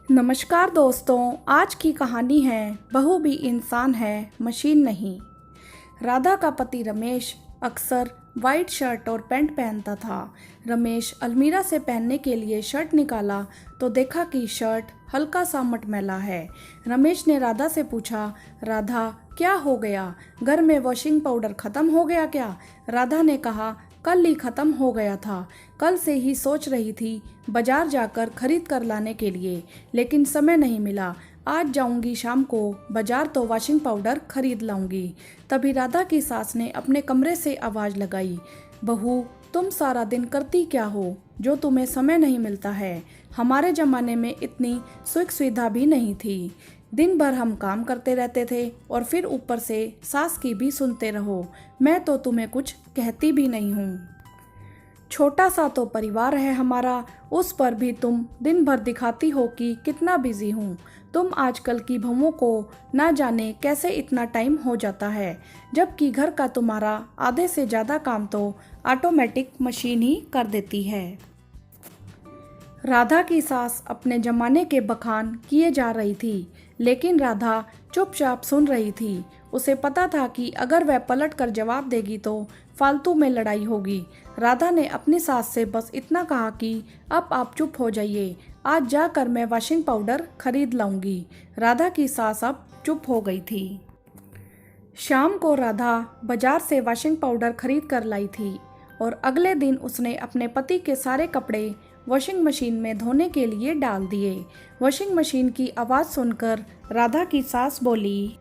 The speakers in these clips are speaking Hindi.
नमस्कार दोस्तों, आज की कहानी है बहू भी इंसान है, मशीन नहीं। राधा का पति रमेश अक्सर वाइट शर्ट और पैंट पहनता था। रमेश अलमीरा से पहनने के लिए शर्ट निकाला तो देखा कि शर्ट हल्का सा मटमैला है। रमेश ने राधा से पूछा, राधा क्या हो गया, घर में वॉशिंग पाउडर ख़त्म हो गया क्या? राधा ने कहा, कल ही ख़त्म हो गया था। कल से ही सोच रही थी बाजार जाकर खरीद कर लाने के लिए, लेकिन समय नहीं मिला। आज जाऊंगी शाम को बाजार तो वॉशिंग पाउडर खरीद लाऊंगी। तभी राधा की सास ने अपने कमरे से आवाज़ लगाई, बहू तुम सारा दिन करती क्या हो जो तुम्हें समय नहीं मिलता है? हमारे ज़माने में इतनी सुख सुविधा भी नहीं थी। दिन भर हम काम करते रहते थे और फिर ऊपर से सास की भी सुनते रहो। मैं तो तुम्हें कुछ कहती भी नहीं हूँ। छोटा सा तो परिवार है हमारा, उस पर भी तुम दिन भर दिखाती हो कि कितना बिजी हूँ। तुम आजकल की बहुओं को ना जाने कैसे इतना टाइम हो जाता है, जबकि घर का तुम्हारा आधे से ज़्यादा काम तो ऑटोमेटिक मशीन ही कर देती है। राधा की सास अपने जमाने के बखान किए जा रही थी, लेकिन राधा चुपचाप सुन रही थी। उसे पता था कि अगर वह पलट कर जवाब देगी तो फालतू में लड़ाई होगी। राधा ने अपनी सास से बस इतना कहा कि अब आप चुप हो जाइए, आज जाकर मैं वॉशिंग पाउडर खरीद लाऊंगी। राधा की सास अब चुप हो गई थी। शाम को राधा बाजार से वॉशिंग पाउडर खरीद कर लाई थी और अगले दिन उसने अपने पति के सारे कपड़े वॉशिंग मशीन में धोने के लिए डाल दिए। वॉशिंग मशीन की आवाज़ सुनकर राधा की सास बोली,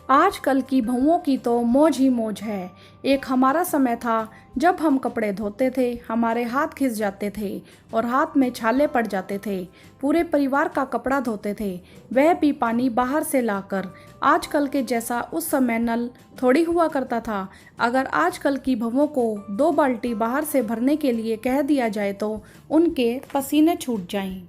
आजकल की बहुओं की तो मौज ही मौज है। एक हमारा समय था जब हम कपड़े धोते थे, हमारे हाथ घिस जाते थे और हाथ में छाले पड़ जाते थे। पूरे परिवार का कपड़ा धोते थे, वह भी पानी बाहर से लाकर। आजकल के जैसा उस समय नल थोड़ी हुआ करता था। अगर आजकल की बहुओं को 2 बाल्टी बाहर से भरने के लिए कह दिया जाए तो उनके पसीने छूट जाएं।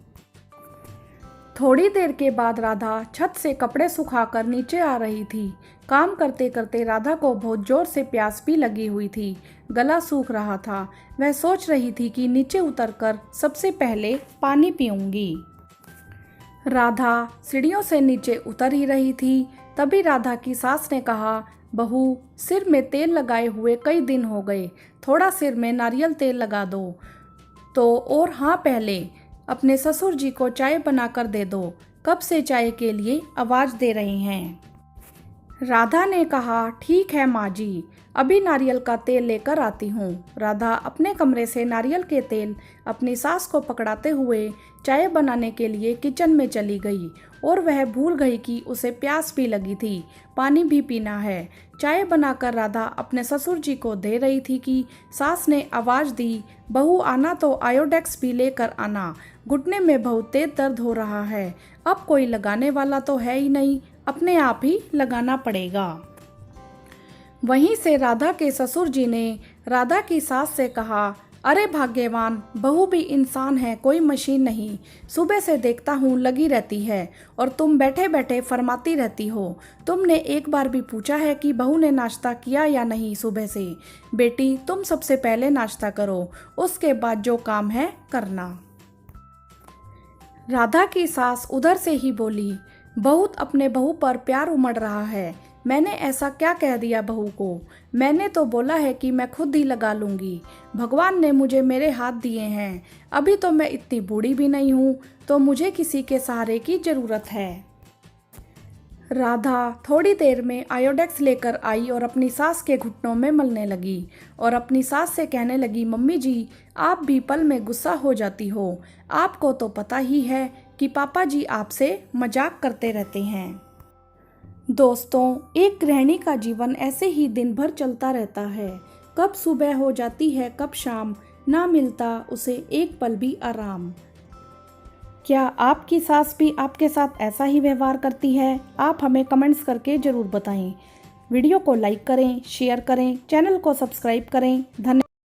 थोड़ी देर के बाद राधा छत से कपड़े सुखाकर नीचे आ रही थी। काम करते करते राधा को बहुत जोर से प्यास भी लगी हुई थी, गला सूख रहा था। वह सोच रही थी कि नीचे उतरकर सबसे पहले पानी पीऊंगी। राधा सीढ़ियों से नीचे उतर ही रही थी, तभी राधा की सास ने कहा, बहू सिर में तेल लगाए हुए कई दिन हो गए, थोड़ा सिर में नारियल तेल लगा दो तो। और हाँ, पहले अपने ससुर जी को चाय बनाकर दे दो, कब से चाय के लिए आवाज़ दे रही हैं। राधा ने कहा, ठीक है माँ जी, अभी नारियल का तेल लेकर आती हूँ। राधा अपने कमरे से नारियल के तेल अपनी सास को पकड़ाते हुए चाय बनाने के लिए किचन में चली गई और वह भूल गई कि उसे प्यास भी लगी थी, पानी भी पीना है। चाय बनाकर राधा अपने ससुर जी को दे रही थी कि सास ने आवाज़ दी, बहू आना तो आयोडेक्स भी लेकर आना, घुटने में बहुत तेज दर्द हो रहा है। अब कोई लगाने वाला तो है ही नहीं, अपने आप ही लगाना पड़ेगा। वहीं से राधा के ससुर जी ने राधा की सास से कहा, अरे भाग्यवान, बहू भी इंसान है, कोई मशीन नहीं। सुबह से देखता हूँ लगी रहती है और तुम बैठे बैठे फरमाती रहती हो। तुमने एक बार भी पूछा है कि बहू ने नाश्ता किया या नहीं सुबह से? बेटी तुम सबसे पहले नाश्ता करो, उसके बाद जो काम है करना। राधा की सास उधर से ही बोली, बहुत अपने बहू पर प्यार उमड़ रहा है। मैंने ऐसा क्या कह दिया बहू को? मैंने तो बोला है कि मैं खुद ही लगा लूँगी। भगवान ने मुझे मेरे हाथ दिए हैं, अभी तो मैं इतनी बूढ़ी भी नहीं हूँ, तो मुझे किसी के सहारे की ज़रूरत है। राधा थोड़ी देर में आयोडेक्स लेकर आई और अपनी सास के घुटनों में मलने लगी और अपनी सास से कहने लगी, मम्मी जी आप भी पल में गुस्सा हो जाती हो। आपको तो पता ही है कि पापा जी आपसे मजाक करते रहते हैं। दोस्तों, एक गृहिणी का जीवन ऐसे ही दिन भर चलता रहता है। कब सुबह हो जाती है, कब शाम, ना मिलता उसे एक पल भी आराम। क्या आपकी सास भी आपके साथ ऐसा ही व्यवहार करती है? आप हमें कमेंट्स करके ज़रूर बताएं। वीडियो को लाइक करें, शेयर करें, चैनल को सब्सक्राइब करें। धन्यवाद।